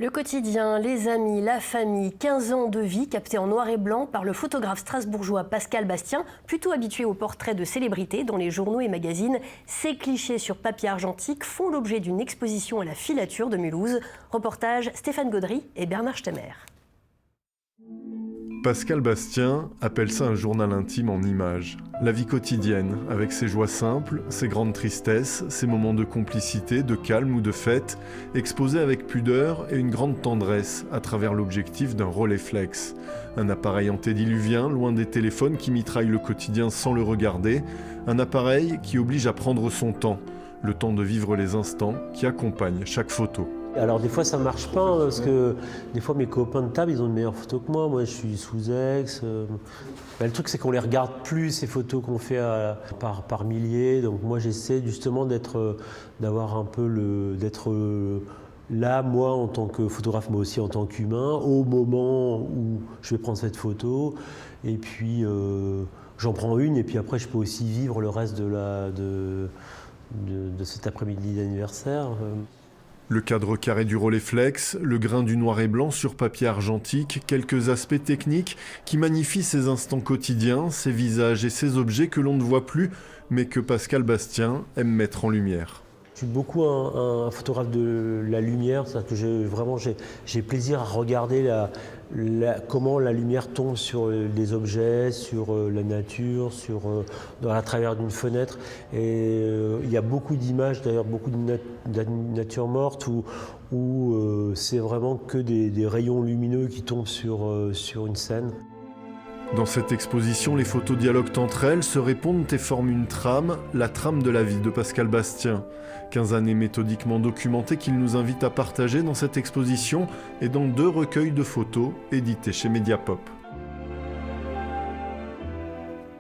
Le quotidien, les amis, la famille, 15 ans de vie captés en noir et blanc par le photographe strasbourgeois Pascal Bastien, plutôt habitué aux portraits de célébrités dans les journaux et magazines. Ces clichés sur papier argentique font l'objet d'une exposition à la Filature de Mulhouse. Reportage Stéphane Gaudry et Bernard Stemmer. Pascal Bastien appelle ça un journal intime en images. La vie quotidienne, avec ses joies simples, ses grandes tristesses, ses moments de complicité, de calme ou de fête, exposés avec pudeur et une grande tendresse à travers l'objectif d'un Rolleiflex. Un appareil antédiluvien, loin des téléphones qui mitraillent le quotidien sans le regarder. Un appareil qui oblige à prendre son temps, le temps de vivre les instants qui accompagnent chaque photo. Alors des fois ça marche pas hein, parce que des fois mes copains de table ils ont de meilleures photos que moi. Moi je suis sous ex. Le truc c'est qu'on les regarde plus ces photos qu'on fait par milliers. Donc moi j'essaie justement d'être là moi en tant que photographe mais aussi en tant qu'humain au moment où je vais prendre cette photo. Et puis j'en prends une et puis après je peux aussi vivre le reste de cet après-midi d'anniversaire. Le cadre carré du Rolleiflex, le grain du noir et blanc sur papier argentique, quelques aspects techniques qui magnifient ces instants quotidiens, ces visages et ces objets que l'on ne voit plus, mais que Pascal Bastien aime mettre en lumière. Je suis beaucoup un photographe de la lumière, c'est-à-dire que j'ai plaisir à regarder comment la lumière tombe sur les objets, sur la nature, à travers d'une fenêtre. Et il y a beaucoup d'images, d'ailleurs beaucoup de nature morte où c'est vraiment que des rayons lumineux qui tombent sur une scène. Dans cette exposition, les photos dialoguent entre elles, se répondent et forment une trame, la trame de la vie de Pascal Bastien. 15 années méthodiquement documentées qu'il nous invite à partager dans cette exposition et dans 2 recueils de photos édités chez Mediapop.